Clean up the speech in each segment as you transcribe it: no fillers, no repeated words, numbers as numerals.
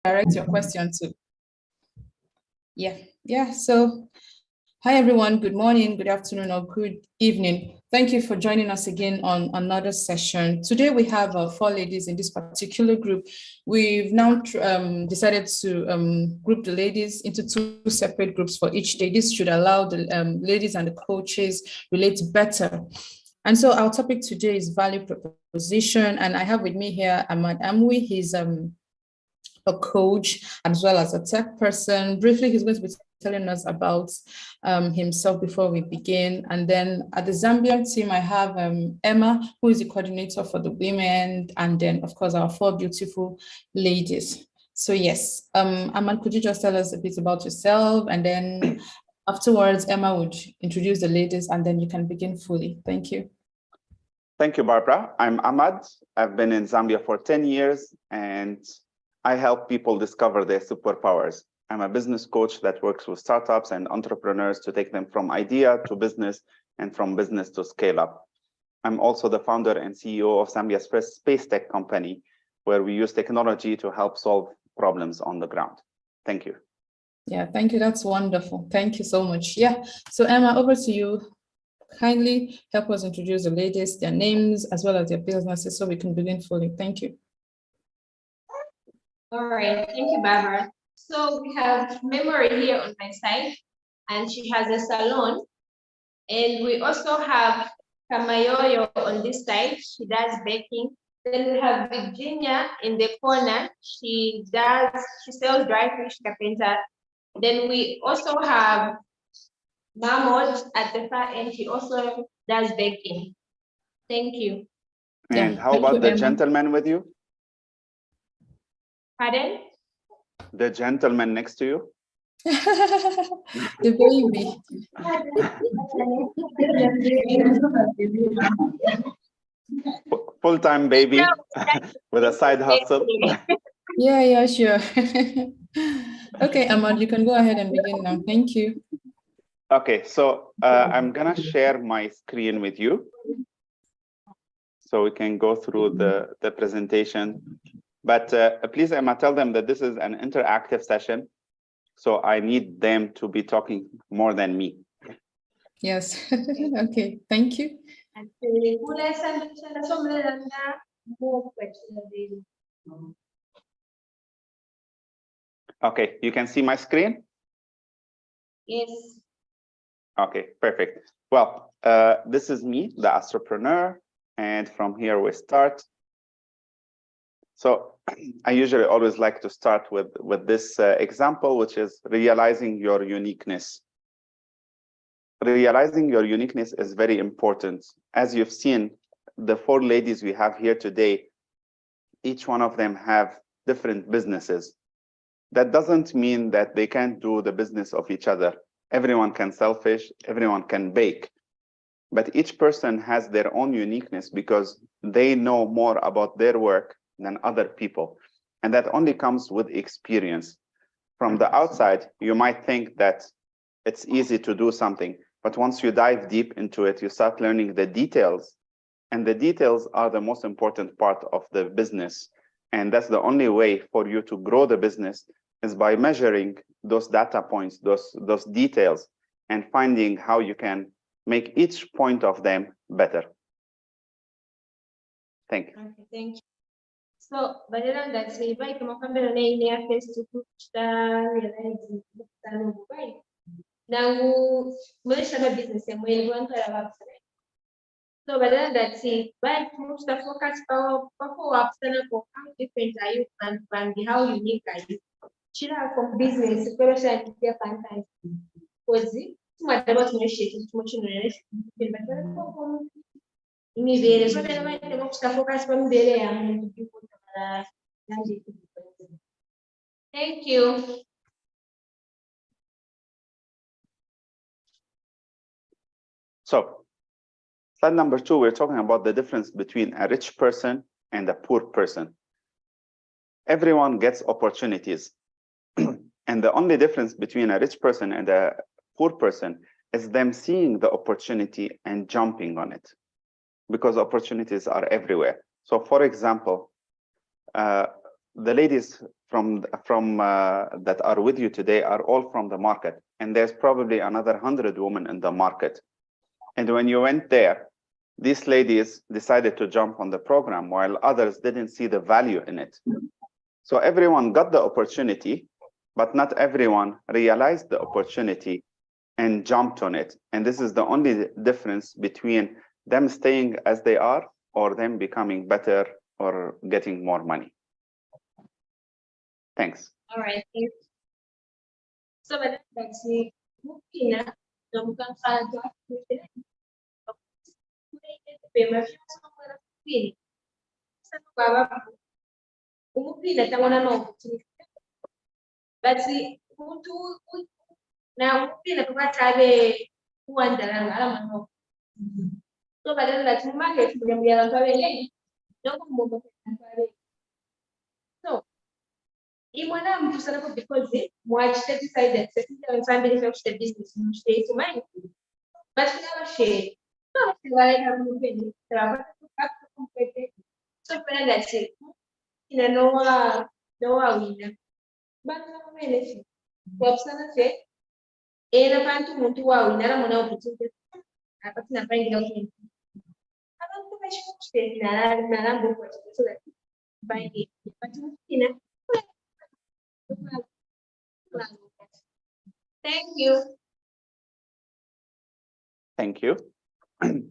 direct your question to. Yeah. So, hi everyone. Good morning, good afternoon, or good evening. Thank you for joining us again on another session. Today we have 4 ladies in this particular group. We've now decided to group the ladies into 2 separate groups for each day. This should allow the ladies and the coaches relate better. And so our topic today is value proposition, and I have with me here Ahmad Amwi. He's a coach as well as a tech person. Briefly, he's going to be telling us about himself before we begin. And then at the Zambian team, I have Emma, who is the coordinator for the women, and then of course our 4 beautiful ladies. So yes, Ahmad, could you just tell us a bit about yourself, and then afterwards Emma would introduce the ladies, and then you can begin fully. Thank you. Thank you, Barbara. I'm Ahmad. I've been in Zambia for 10 years, and I help people discover their superpowers. I'm a business coach that works with startups and entrepreneurs to take them from idea to business and from business to scale up. I'm also the founder and CEO of Zambia's first space tech company, where we use technology to help solve problems on the ground. Thank you. Yeah, thank you. That's wonderful. Thank you so much. Yeah. So Emma, over to you. Kindly help us introduce the ladies, their names, as well as their businesses, so we can begin fully. Thank you. All right, thank you, Barbara. So we have Memory here on my side, and she has a salon. And we also have Kamayoyo on this side. She does baking. Then we have Virginia in the corner. She sells dry fish carpenter. Then we also have Mahmoud at the far end. He also does baking. Thank you. And how about the gentleman with you? Pardon? The gentleman next to you? The baby. Full-time baby with a side hustle. Yeah, sure. Okay, Ahmad, you can go ahead and begin now. Thank you. Okay, so I'm gonna share my screen with you, so we can go through the presentation. But please, Emma, tell them that this is an interactive session, so I need them to be talking more than me. Yes. Okay, thank you. Okay, you can see my screen? Yes. Okay, perfect. Well, this is me, the Astropreneur, and from here we start. So I usually always like to start with this example, which is realizing your uniqueness. Realizing your uniqueness is very important. As you've seen, the 4 ladies we have here today, each one of them have different businesses. That doesn't mean that they can't do the business of each other. Everyone can sell fish, everyone can bake, but each person has their own uniqueness because they know more about their work than other people. And that only comes with experience. From the outside, you might think that it's easy to do something, but once you dive deep into it, you start learning the details. And the details are the most important part of the business. And that's the only way for you to grow the business is by measuring those data points, those details, and finding how you can make each point of them better. Thank you. Okay, thank you. So, badala that say bye kama kwamba na ile ya Facebook realize sana bye. Now, mwesha na business ya mweli wangu ya website. So, badala that say bye to focus power up sana for how different are you and how unique are you. Chila from business kwa sababu ya fantasy. Kozi, tumadaba tumeshiriki tumochino so focus Thank you. So, slide number 2, we're talking about the difference between a rich person and a poor person. Everyone gets opportunities. And the only difference between a rich person and a poor person is them seeing the opportunity and jumping on it, because opportunities are everywhere. So for example, the ladies that are with you today are all from the market, and there's probably another 100 women in the market. And when you went there, these ladies decided to jump on the program while others didn't see the value in it. So everyone got the opportunity, but not everyone realized the opportunity and jumped on it. And this is the only difference between them staying as they are or them becoming better or getting more money. Thanks. All right, thank you. So that's it. Mukina, umupira tabona n'opportunity but umuntu na umupira tukatabe kuwandala alama so badala that market muli abantu abeleni noko mumbo abantu so imwana mtusana ko because mwachite decide that second family for business mustay to mind but never share no wale kama mpenzi trabaja kwa compete so pena that's it ina noa wina bana benefit wapsana fe era bantu muntu wa wina ra mona opportunity apati na pangira umuntu abantu bashukute na lambo kwa so that bangi bantu ina thank you. Thank you.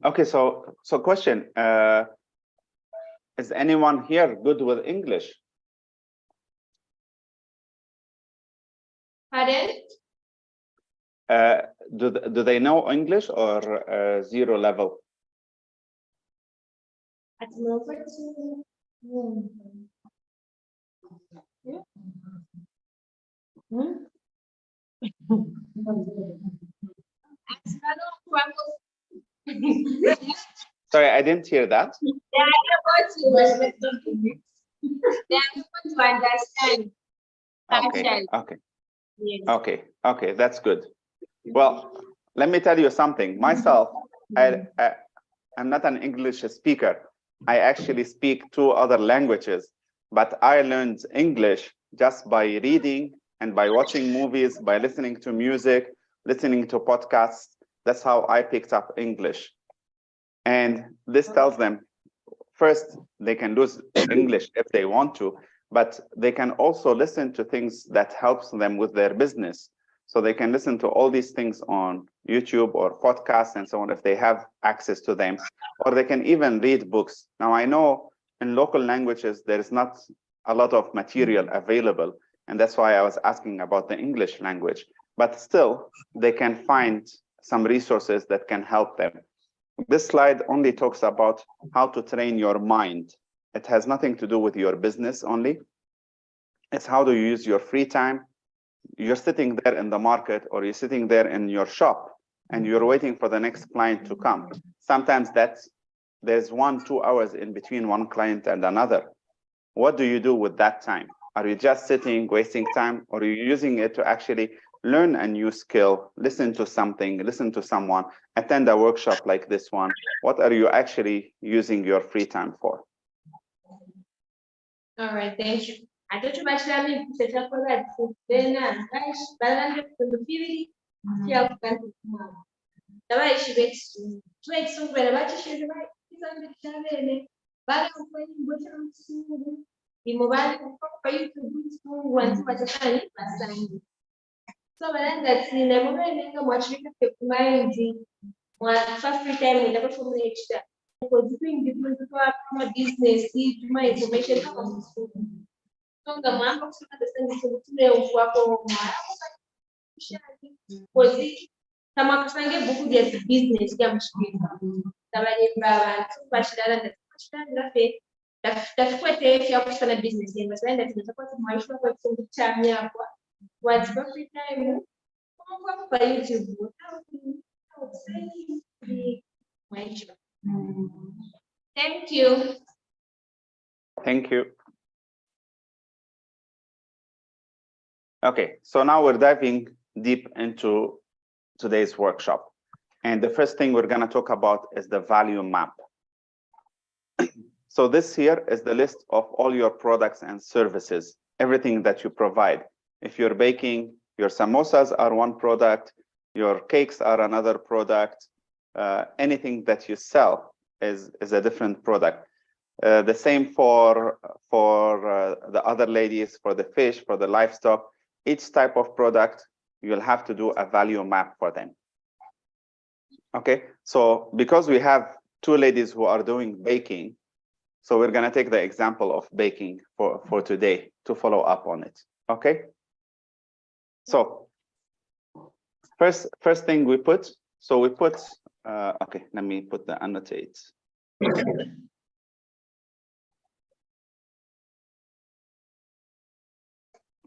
Okay, so question, is anyone here good with English? Pardon? Do they know English or zero level? At the moment, Sorry, I didn't hear that. they are able to understand. Okay, okay, Yes. okay, that's good. Well, let me tell you something. Myself, I'm not an English speaker. I actually speak 2 other languages, but I learned English just by reading and by watching movies, by listening to music, listening to podcasts. That's how I picked up English. And this tells them, first, they can lose English if they want to, but they can also listen to things that helps them with their business. So they can listen to all these things on YouTube or podcasts and so on if they have access to them, or they can even read books. Now, I know in local languages, there is not a lot of material available, and that's why I was asking about the English language, but still they can find some resources that can help them. This slide only talks about how to train your mind. It has nothing to do with your business only. It's how to use your free time. You're sitting there in the market or you're sitting there in your shop and you're waiting for the next client to come. Sometimes there's 1-2 hours in between one client and another. What do you do with that time? Are you just sitting, wasting time, or are you using it to actually learn a new skill, listen to something, listen to someone, attend a workshop like this one? What are you actually using your free time for? All right, thank you. I don't know actually set up for that. Then balance the theory. Yeah, the way she gets to it so very much. She's right. It's on the channel. But I'm going to the mobile for you to do school once at a time. So that's in a moment, much mind one first free time we never from the extra. Because doing different business, my information comes to school. So the man of the wako kozi kama kusange buku ya business ya mshirika tabani baba bashirana ndafe tafuate ya kusana business ya masanda tunataka kumaisha kwa kifungu cha miaka what's the free time kwa YouTube thank you. Thank you. Okay, so now we're diving deep into today's workshop. And the first thing we're going to talk about is the value map. So this here is the list of all your products and services everything that you provide. If you're baking, your samosas are one product, your cakes are another product. Anything that you sell is a different product. The same for the other ladies, for the fish, for the livestock. Each type of product, you'll have to do a value map for them. Okay, so because we have two ladies who are doing baking, so we're going to take the example of baking for today to follow up on it. Okay, so first thing we put, okay, let me put the annotate.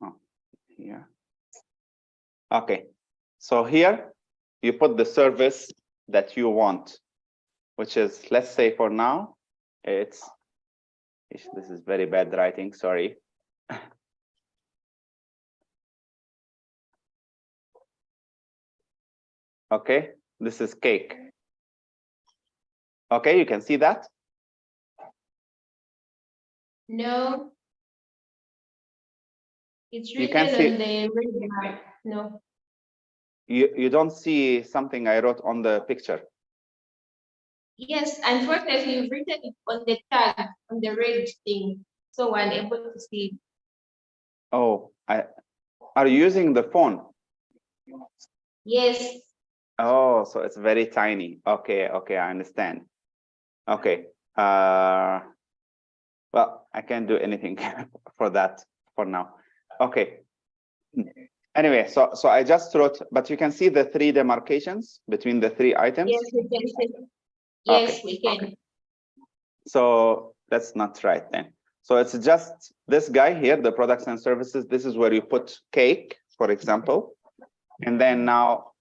Oh, here. Okay, so here you put the service that you want, which is, let's say for now, this is very bad writing, sorry. Okay, this is cake. Okay, you can see that? No. It's You written can see, on the red mark. No. you don't see something I wrote on the picture. Yes, unfortunately, you've written it on the tag, on the red thing. So I'm able to see. Oh, are you using the phone? Yes. Oh, so it's very tiny. Okay, okay, I understand. Okay. Well, I can't do anything for that for now. Okay. Anyway, so I just wrote, but you can see the three demarcations between the three items. Yes, we can see. Yes, Okay, we can. okay. So that's not right then. So it's just this guy here, the products and services. This is where you put cake, for example. And then now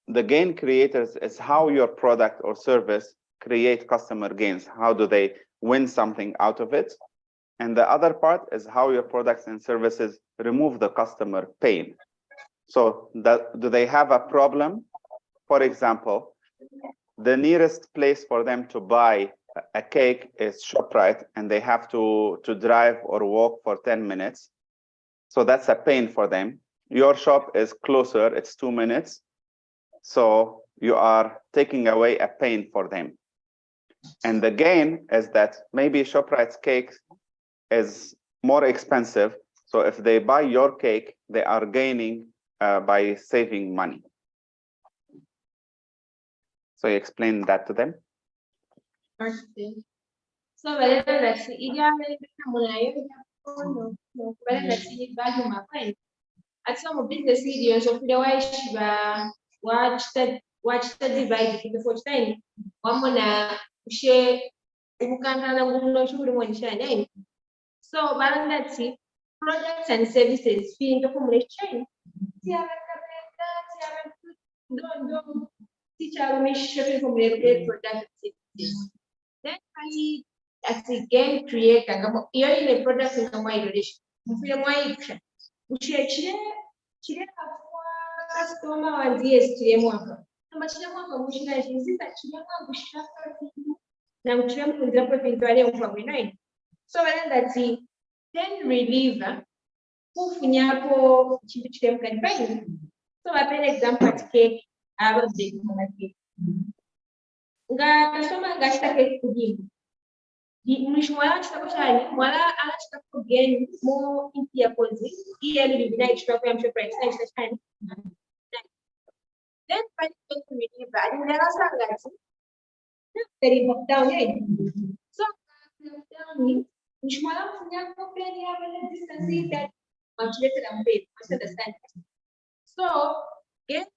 the gain creators is how your product or service create customer gains. How do they win something out of it? And the other part is how your products and services remove the customer pain. So do they have a problem? For example, the nearest place for them to buy a cake is ShopRite, and they have to drive or walk for 10 minutes. So that's a pain for them. Your shop is closer, it's 2 minutes. So you are taking away a pain for them. And the gain is that maybe ShopRite's cake is more expensive. So if they buy your cake, they are gaining by saving money. So you explain that to them. Okay. So whether that's ideal, whether that's value my friend. At some business videos of the watch the divide before time. One mona share so balance products and services being the formulation. Teacher shopping from the product services. Then I as a game creator, you're in a product in the wide relation. Chile customer wanziye chile mwaka kama chile mwaka mushina shinzita chile mwaka mushaka na chile mwaka kwa vindwale kwa winai so wala then reliever kufunyapo chile chile mkanipai so wapele example atike aba big mwanake nga customer ngashitake kujibu mwisho wala chitakoshani wala anachitaka kugain more impia pozi ili libina ichukua msho price na chitashani then by the reliever and there are some guys very down here so down me mwisho wala kufunya company ya wala distance that machilete na mbele understand so get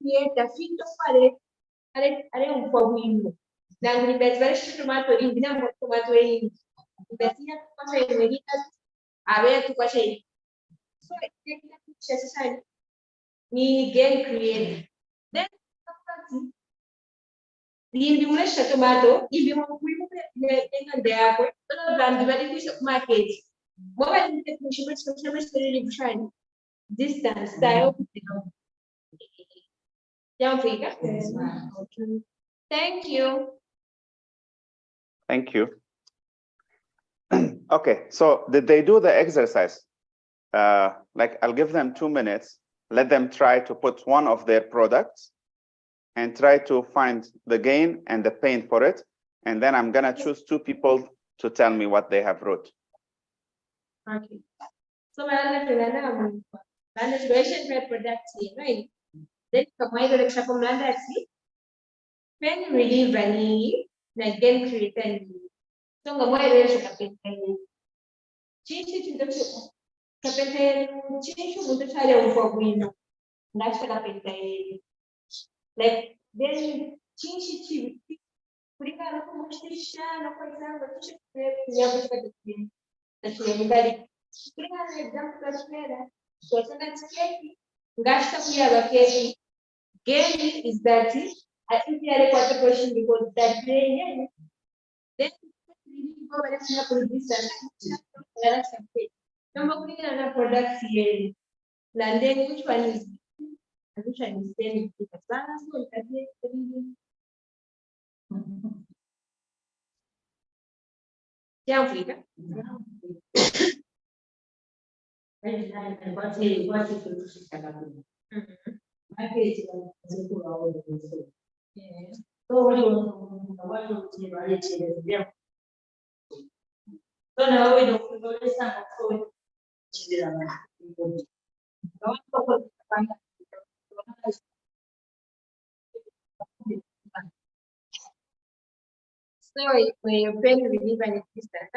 create the fit of are un po' window na universidade tomato in dinamo tomato in investia cosa in medita avere tu cosa so necessary ni gain create then the mulesha tomato ibi mo kuimu dengan dia ko dan dibalik di market mo ba ni technician specialist really shine distance style Thank you. Thank you. Okay, so did they do the exercise? Like I'll give them 2 minutes, let them try to put one of their products and try to find the gain and the pain for it. And then I'm gonna choose 2 people to tell me what they have wrote. Okay. So the situation where products right? Then kamai the example that's pain relief and again create so ngamai the kapitali. Chichi to the kapitali chichi to try for win. That's the kapitali. Like then chichi kulingana na kumshtisha na kwa example chichi ya kushika kulingana na example ya shule so sasa keki ngashta kuya keki game is that I think there is a question because that day then go very simple this and number kulingana na products here and then which one is then sana so kazi ya Afrika So when your pen relief and it's that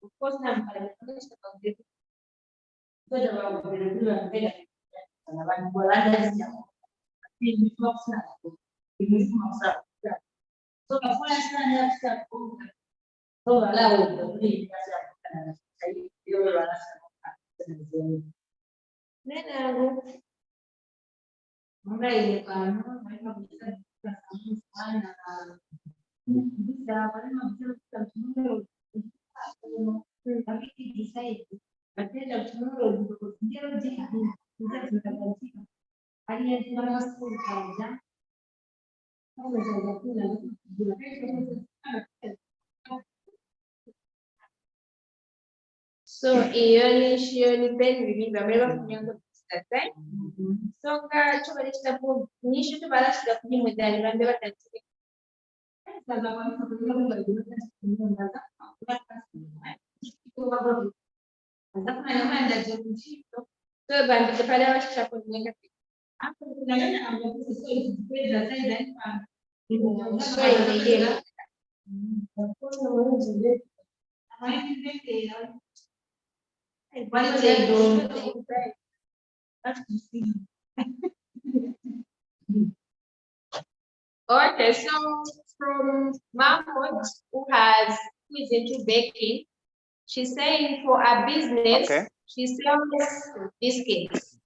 of course, so ioni pen relief ameba kunyango right so nga chobali chitabu nisho tubala chitabu mwedani bambe batantike so bambe tepale wachitabu mwenga so imegema Okay, so from Mahmoud, who is into baking, she's saying for a business, Okay. she sells biscuits.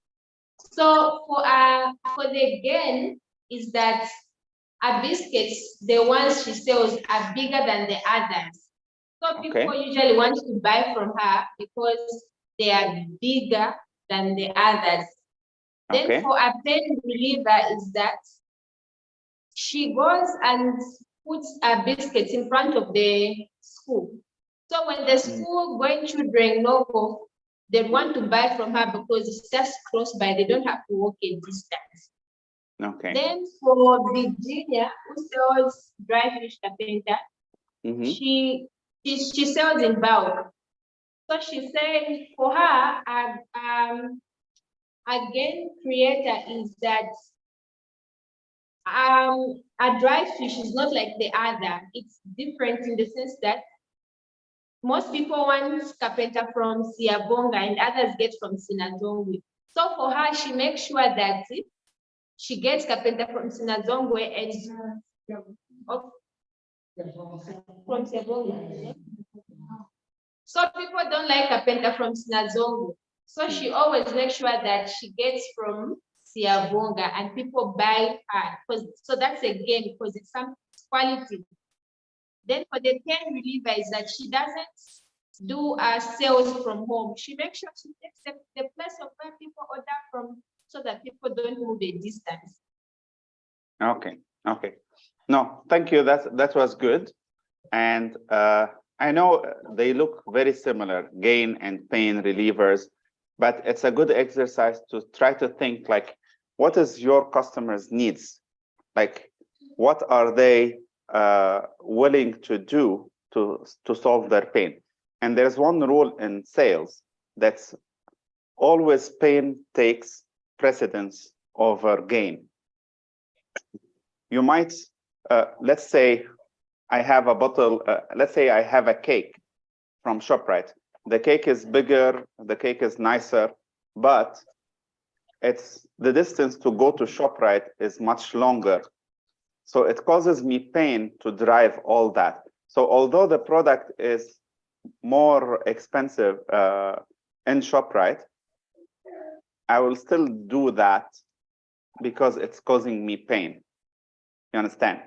So for the gain is that her biscuits, the ones she sells are bigger than the others. So people usually want to buy from her because they are bigger than the others. Then for a pain reliever is that she goes and puts her biscuits in front of the school. So when the school going children know, they want to buy from her because it's just close by, they don't have to walk a distance. Okay. Then for Virginia, who sells dry fish carpenter, she sells in bulk. So she said for her, again, creator is that a dry fish is not like the other. It's different in the sense that most people want carpenter from Siabonga and others get from Sinazongwe. So for her, she makes sure that she gets carpenter from Sinazongwe and from Siabonga. So people don't like carpenter from Sinazongwe. So she always makes sure that she gets from Siabonga and people buy her. So that's a gain because it's some quality. Then for the pain reliever is that she doesn't do sales from home. She makes sure she takes the place of where people order from so that people don't move a distance. Okay. Okay. No, thank you. That was good. And I know they look very similar, gain and pain relievers, but it's a good exercise to try to think like, what is your customers' needs? Like, what are they willing to do to solve their pain? And there's one rule in sales that's always pain takes precedence over gain. You might, let's say I have a bottle, let's say I have a cake from ShopRite. The cake is bigger, the cake is nicer, but it's the distance to go to ShopRite is much longer. So it causes me pain to drive all that. So although the product is more expensive in ShopRite, I will still do that because it's causing me pain. You understand?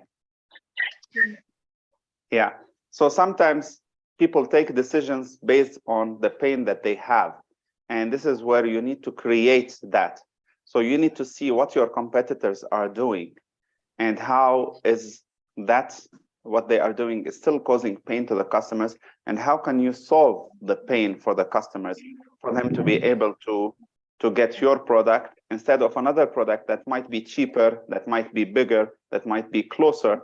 Yeah. So sometimes people take decisions based on the pain that they have. And this is where you need to create that. So you need to see what your competitors are doing and how is that what they are doing is still causing pain to the customers, and how can you solve the pain for the customers for them to be able to get your product instead of another product that might be cheaper, that might be bigger, that might be closer,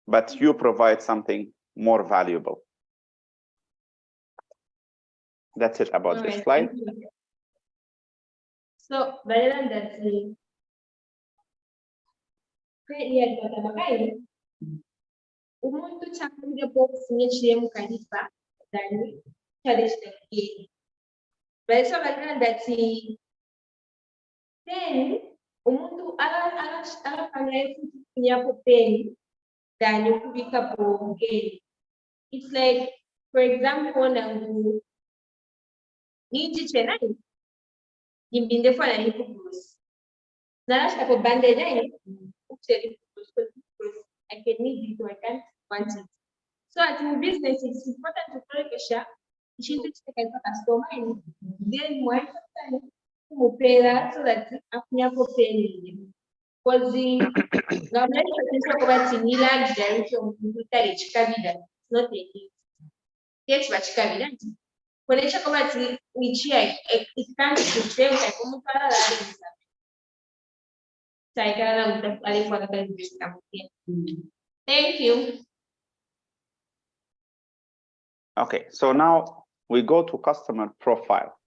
but you provide something more valuable. That's it about this slide. So, rather than that, umuntu chakumbira bokufunye chiremu kanipa dani traditional game. But so rather than that, then umuntu ala kunyapo pen dani kubika po game. It's like, for example, nangu niji chenai nimbinde fana nikubus. Narasha ko bande nai I can need it or I can't want it. So at in business, it's important to pressure. You should take a customer and then more time to pay that so that after you pay. Because the government is talking about in large direction to take Chikavida, not a gift. Takes what Chikavida. When they talk about which it can't be same like Thank you. Okay, so now we go to customer profile.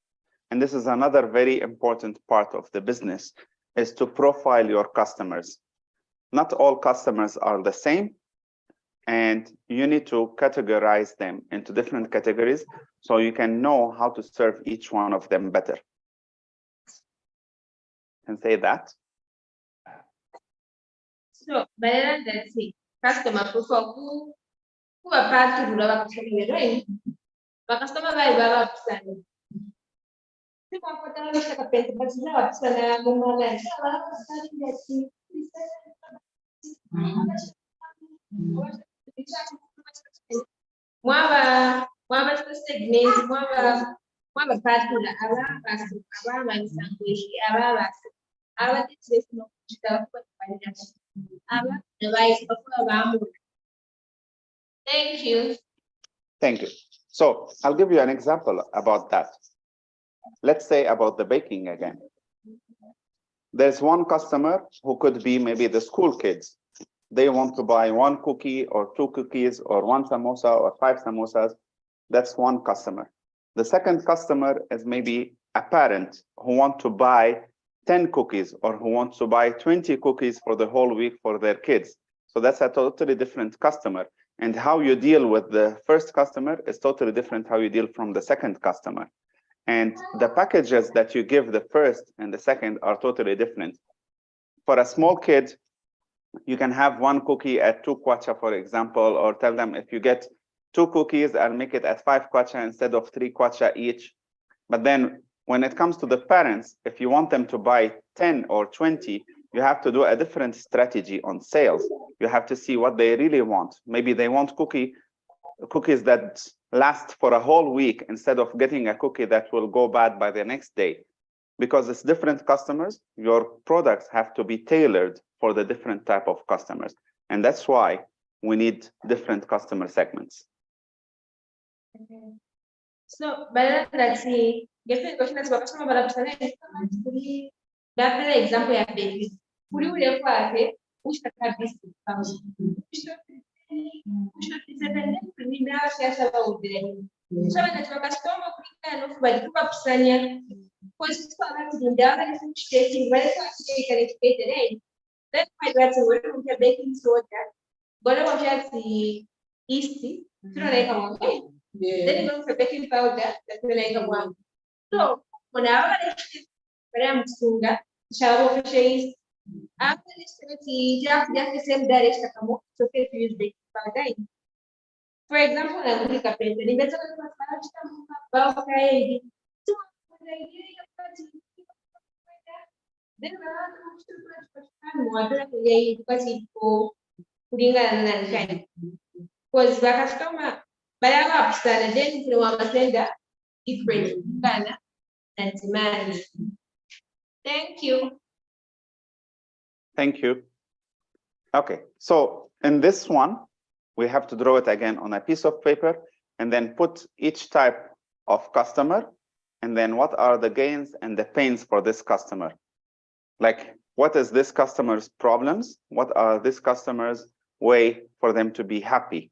And this is another very important part of the business, is to profile your customers. Not all customers are the same, and you need to categorize them into different categories so you can know how to serve each one of them better. Can say that. So, better than that, customer profile who are part to the customer, but customer by Baba San. Mwaba segment, mwaba part to the Aba Sanguish, Aba teachers no Thank you. Thank you. So I'll give you an example about that. Let's say about the baking again. There's one customer who could be maybe the school kids. They want to buy 1 cookie or 2 cookies or 1 samosa or 5 samosas. That's one customer. The second customer is maybe a parent who wants to buy 10 cookies or who wants to buy 20 cookies for the whole week for their kids. So that's a totally different customer. And how you deal with the first customer is totally different how you deal from the second customer. And the packages that you give the first and the second are totally different. For a small kid, you can have 1 cookie at 2 kwacha, for example, or tell them if you get 2 cookies, I'll make it at 5 kwacha instead of 3 kwacha each. But then when it comes to the parents, if you want them to buy 10 or 20, you have to do a different strategy on sales. You have to see what they really want. Maybe they want cookies that last for a whole week instead of getting a cookie that will go bad by the next day. because it's different customers, your products have to be tailored for the different type of customers. And that's why we need different customer segments. Okay. So, badala that gefe question bakasoma barabusana kuri dapela example ya baby. Kuri ule kwake ushaka business house. Ushaka kulinda siasa ba ubile. So banatu bakasoma kulingana no bali kubapusanya because kwa kulinda bali kushake bali kushake educated. That's why that's what we have baking soda. Bora wajati east, tunaeka mwanzo. Then you go for baking powder, that's tunaeka mwanzo. So, when I was msunga, shawo fishes. After this, just the same direction kama so if you use baking powder. For example, na kulika pete, nimetoka kwa sababu bao kaidi. So, then because the customer and then different and demand. Thank you. Thank you. Okay, so in this one, we have to draw it again on a piece of paper and then put each type of customer and then what are the gains and the pains for this customer. Like, what is this customer's problems? What are this customer's way for them to be happy?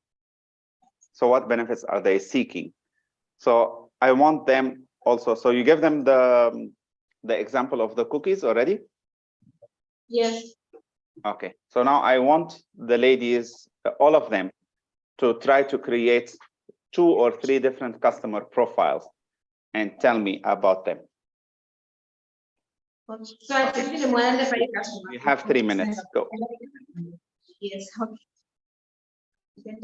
So what benefits are they seeking? So I want them also, so you give them the example of the cookies already? Yes. Okay, so now I want the ladies, all of them, to try to create 2 or 3 different customer profiles and tell me about them. So I think the one that You have 3 minutes. Go. Yes. Okay.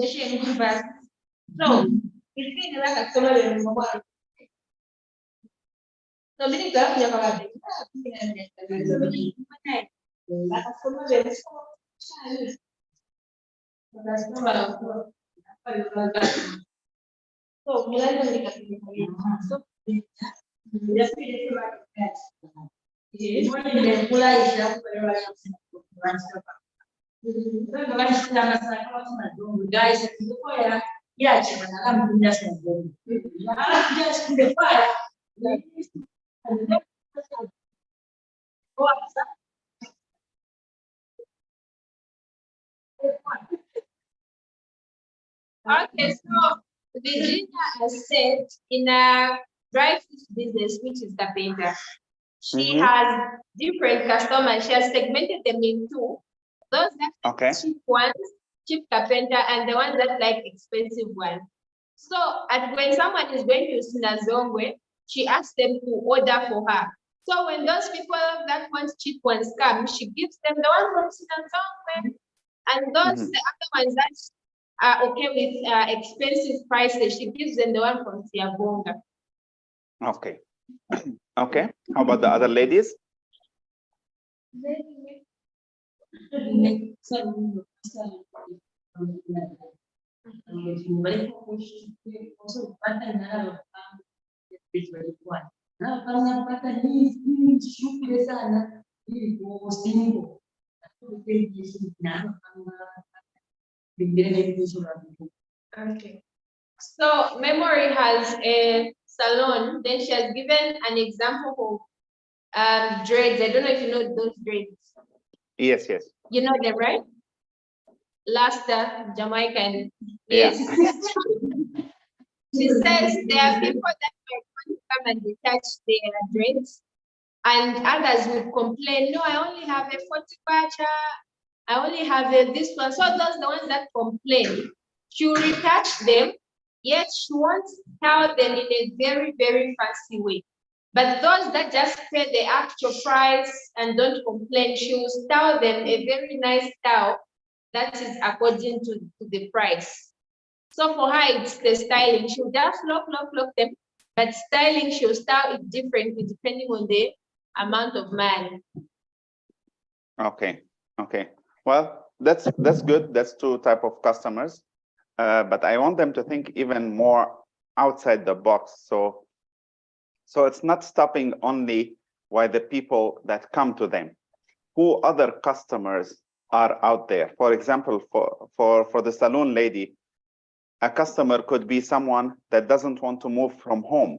So, if you like a solo in mobile. So many girls you have guys, yeah, okay, so Virginia has said in a dry fish business, which is the painter, she has different customers. She has segmented them in 2. Those that cheap ones, cheap carpenter, and the ones that like expensive ones. So when someone is going to Sinazongwe, she asks them to order for her. So when those people that want cheap ones come, she gives them the one from Sinazongwe, and those the other ones that are okay with expensive prices, she gives them the one from Siabonga. Okay. Okay. How about the other ladies? Okay. So Memory has a salon. Then she has given an example of dreads. I don't know if you know those dreads. Yes, yes. You know them, right? Lasta, Jamaican. Yes. She says there are people that might want to come and detach their dreads, and others would complain, no, I only have a 40 patcher, I only have this one. So those are the ones that complain. She will retouch them, yet she won't style them in a very, very fancy way. But those that just pay the actual price and don't complain, she will style them a very nice style that is according to the price. So for her, it's the styling. She'll just lock them, but styling, she'll style it differently depending on the amount of money. Okay. Okay. Well, that's good. That's 2 types of customers. But I want them to think even more outside the box. So it's not stopping only why the people that come to them, who other customers are out there. For example, for the saloon lady, a customer could be someone that doesn't want to move from home.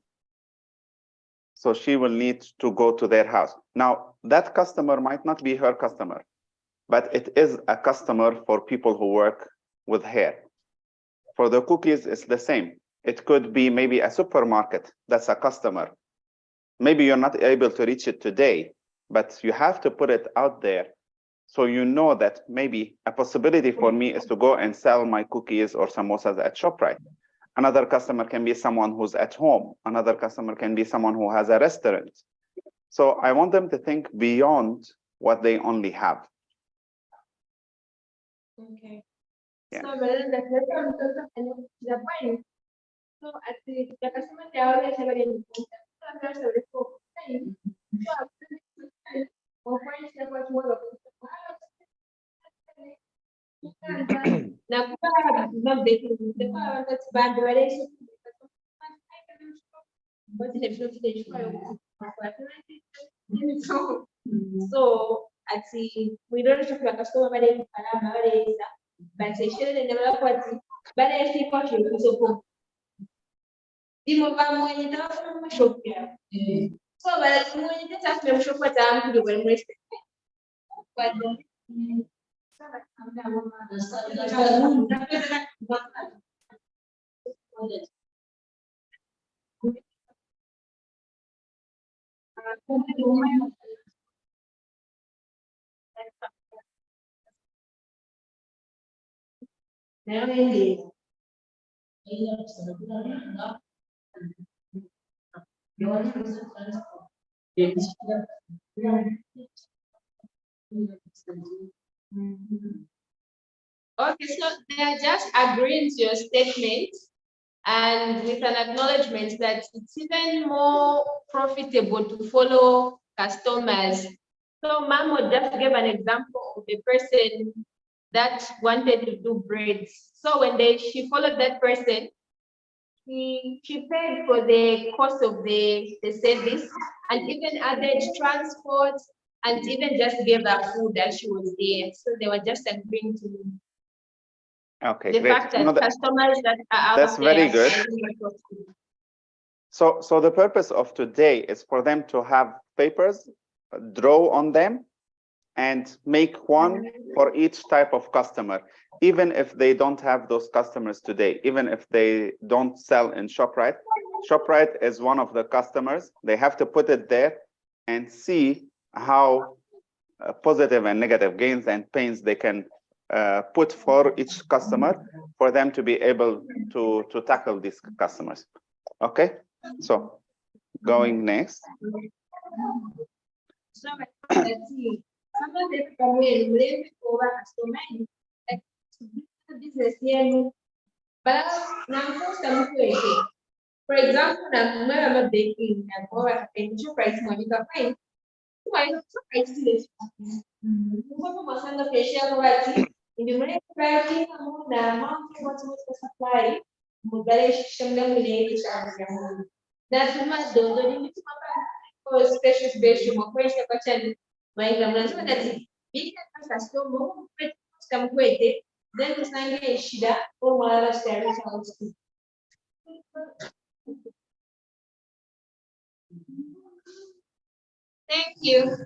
So she will need to go to their house. Now, that customer might not be her customer, but it is a customer for people who work with hair. For the cookies, it's the same. It could be maybe a supermarket that's a customer. Maybe you're not able to reach it today, but you have to put it out there so you know that maybe a possibility for me is to go and sell my cookies or samosas at ShopRite. Another customer can be someone who's at home. Another customer can be someone who has a restaurant. So I want them to think beyond what they only have. Okay. Yeah. So rather than the point. So at the customer they always have an na kuba not that's bad so at the we don't have a customer but they should never quite but I think what you so Dimo ba mo ni ta from shop ya so but mo ni ta from shop ta am ku do respect but okay, so they are just agreeing to your statement and with an acknowledgement that it's even more profitable to follow customers. So Mamo just gave an example of a person that wanted to do braids. So when she followed that person, she paid for the cost of the service and even added transport and even just gave her food that she was there. So they were just agreeing to Okay, the great. fact that customers that are out That's there very good. are So the purpose of today is for them to have papers, draw on them, and make one for each type of customer, even if they don't have those customers today, even if they don't sell in ShopRite. ShopRite is one of the customers. They have to put it there and see how positive and negative gains and pains they can put for each customer for them to be able to tackle these customers. Okay, so going next. So let's see. Some of the people will over customer like business here. But now some for example, now when I'm baking and over and price money can find. Why not price this? Facial white in the money writing among the amount what was supply. That's much don't for special special question question when the man that big customer come kwete then tusange shida or wala service house. Thank you.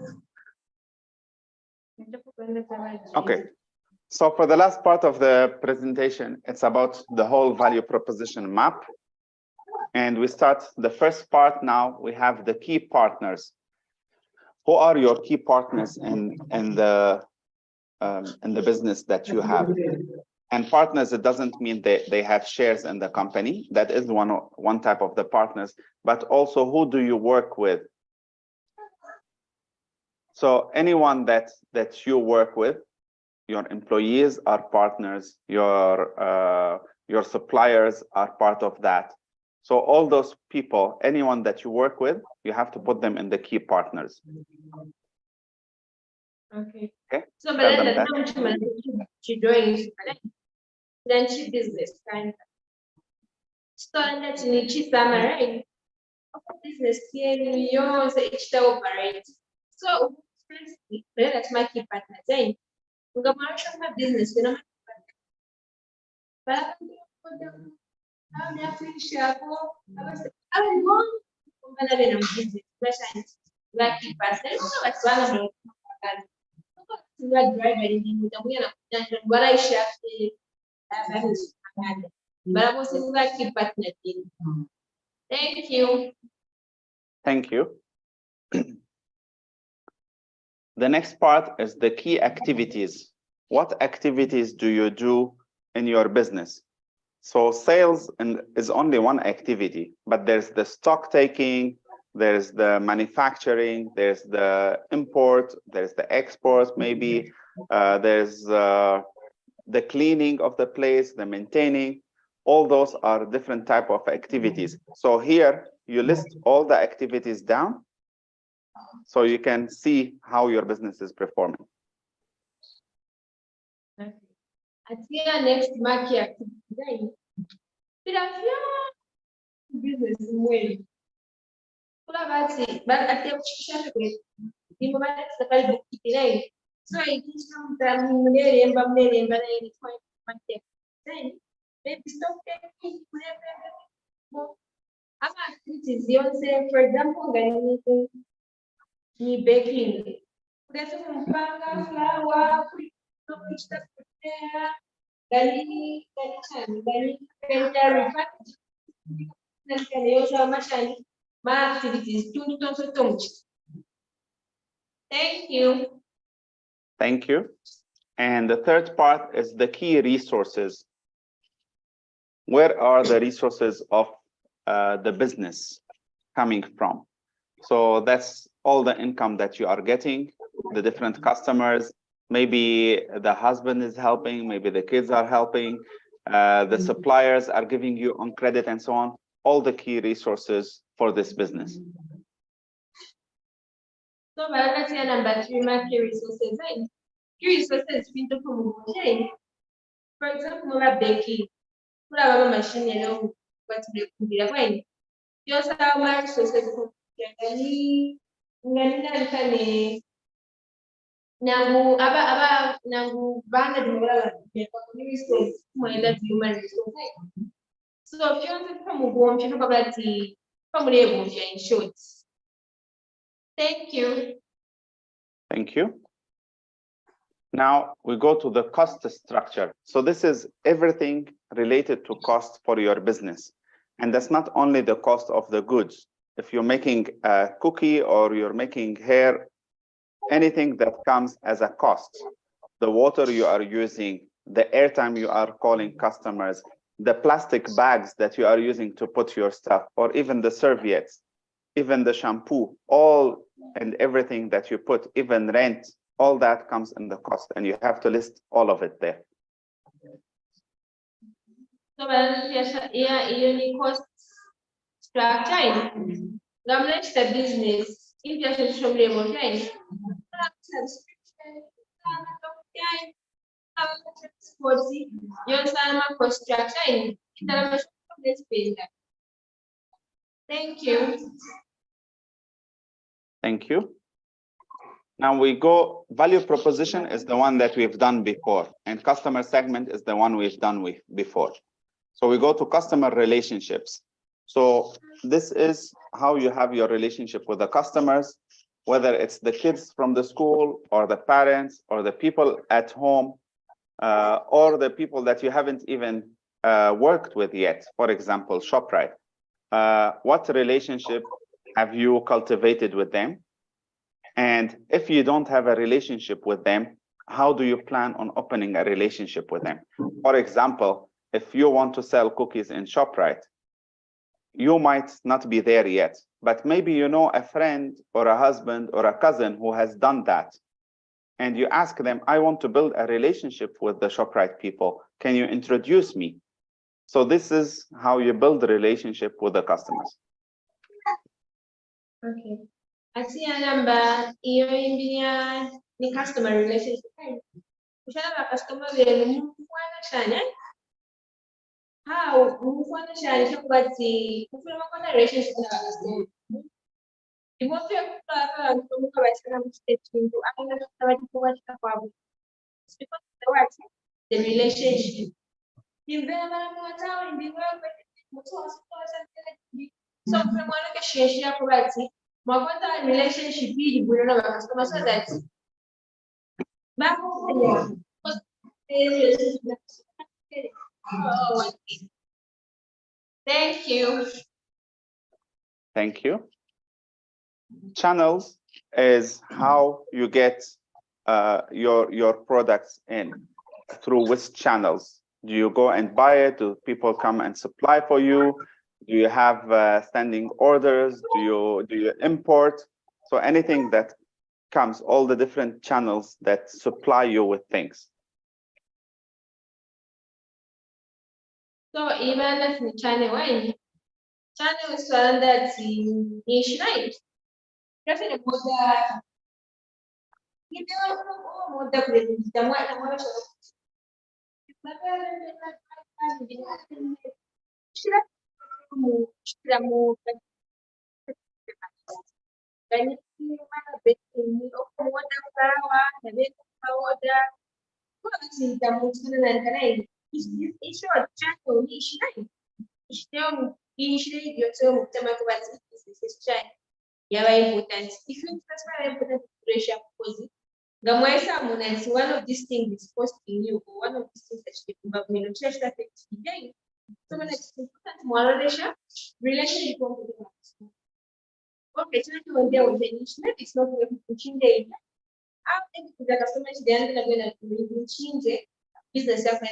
Okay. So for the last part of the presentation, it's about the whole value proposition map. And we start the first part now. We have the key partners. Who are your key partners in the business that you have? And partners, it doesn't mean they have shares in the company. That is one type of the partners, but also who do you work with? So anyone that you work with, your employees are partners, your suppliers are part of that. So all those people, anyone that you work with, you have to put them in the key partners. Okay. Okay. So but then the she joins then she business kind. So that's Nichi summary. business yenu yonse ekitaoperate. So that's my key partner. Then we got my business, you know. But I'm not finished. I want to business. Like key partner, that's one of the driver in the what I share. But I was in like key partner. Thank you. Thank you. The next part is the key activities. What activities do you do in your business? So sales is only one activity, but there's the stock taking, there's the manufacturing, there's the import, there's the export, maybe there's the cleaning of the place, the maintaining. All those are different type of activities. So here you list all the activities down so you can see how your business is performing. At your next market activity, business way. But at the so it is from the millennium, then maybe stop taking activities. You say, for example, ni baking. There's some flour, Thank you. Thank you. And the third part is the key resources. Where are the resources of the business coming from? So that's all the income that you are getting, the different customers, maybe the husband is helping, maybe the kids are helping, the suppliers are giving you on credit and so on, all the key resources for this business. So number 3, my key resources. Key resources for example, baking. Machine, you know, what to do. You also have my resources. Nangu bana dimulala mwenda human resources. So if you want to come home, you know in short. Thank you. Thank you. Now we go to the cost structure. So this is everything related to cost for your business. And that's not only the cost of the goods. If you're making a cookie or you're making hair, anything that comes as a cost, the water you are using, the airtime you are calling customers, the plastic bags that you are using to put your stuff, or even the serviettes, even the shampoo, all and everything that you put, even rent, all that comes in the cost, and you have to list all of it there. So you cost structure. The business, if you have to Thank you. Thank you. Now we go, value proposition is the one that we've done before, and customer segment is the one we've done before. So we go to customer relationships. So this is how you have your relationship with the customers, whether it's the kids from the school or the parents or the people at home, or the people that you haven't even worked with yet. For example, ShopRite. What relationship have you cultivated with them? And if you don't have a relationship with them, how do you plan on opening a relationship with them? For example, if you want to sell cookies in ShopRite, you might not be there yet, but maybe you know a friend or a husband or a cousin who has done that. And you ask them, I want to build a relationship with the ShopRite people. Can you introduce me? So this is how you build a relationship with the customers. Okay. I see a number in the customer relationship. Customer umufana cyane cyo kuba ati ufite kubona relationship n'abasore imoto yo kuba muka bashyira mu kintu akanga n'abandi kuba kwabo because the relationship imbere baramwata imbiwe mutu wasipasa so from one ke sheshia kuba ati mwakota relationship iyi bure n'abakasitoma so that bako oh, thank you. Thank you. Channels is how you get your products in. Through which channels? Do you go and buy it? Do people come and supply for you? Do you have standing orders? Do you import? So anything that comes, all the different channels that supply you with things. So even if the channel is found that in right? Definitely more you know more the more important. If you transfer important pressure because one of these things is posting you, or one of these things that you can so when it's important relationship okay, so it's not going to change the customers then they're going to change it. Business so I say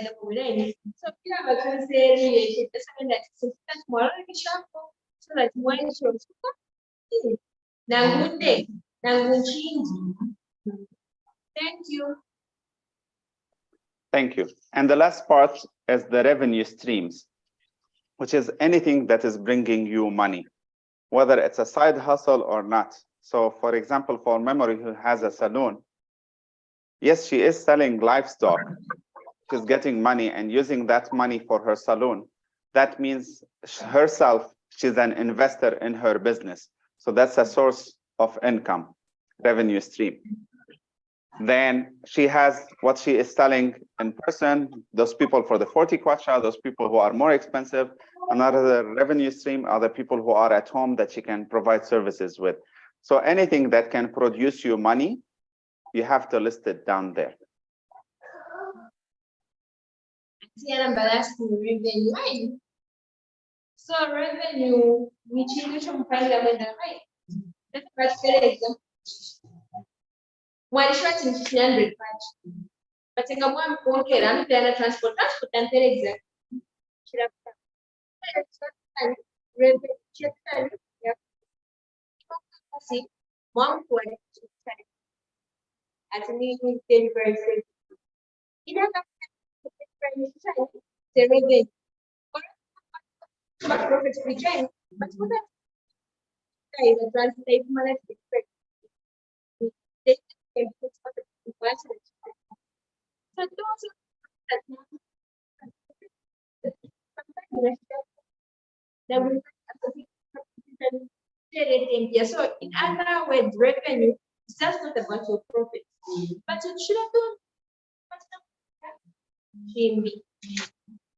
that so that one now good day now change. Thank you. Thank you. And the last part is the revenue streams, which is anything that is bringing you money, whether it's a side hustle or not. So for example, for Memory, who has a salon, yes, she is selling livestock. She's getting money and using that money for her salon. That means herself, she's an investor in her business. So that's a source of income, revenue stream. Then she has what she is selling in person, those people for the 40 kwacha, those people who are more expensive. Another revenue stream are the people who are at home that she can provide services with. So anything that can produce you money, you have to list it down there. Revenue. So revenue, which is right? That's very example. One shot in 300 patch. But in a one phone, I'm going to transport and tell exactly. Mom, as a meeting delivery. It doesn't the revenue. But profits regain. But what the translate management expect. So so in other words, revenue is just not about your profit, but it should have done.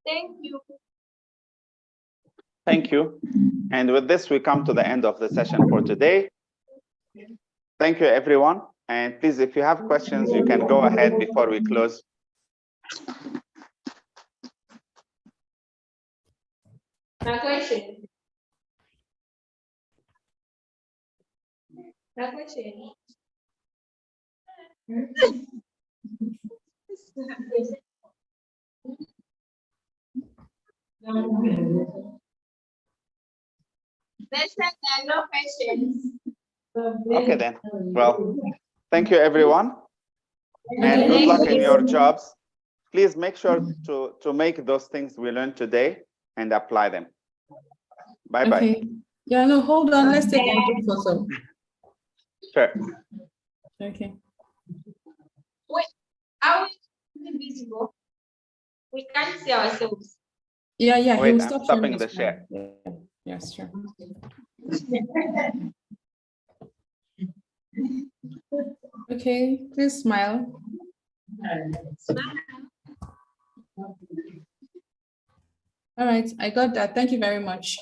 Thank you. Thank you. And with this, we come to the end of the session for today. Thank you, everyone. And please, if you have questions, you can go ahead before we close. My question. My question. No questions. Okay, then. Well, thank you, everyone. And good luck in your jobs. Please make sure to make those things we learned today and apply them. Bye-bye. Okay. Yeah, no, hold on. Let's take a photo. Sure. Okay. Wait, are we invisible? We can't see ourselves. Yeah, he Wait, will I'm stop stopping sharing the his share. screen. Yeah. Yes, sure. Okay, please smile. All right, I got that. Thank you very much.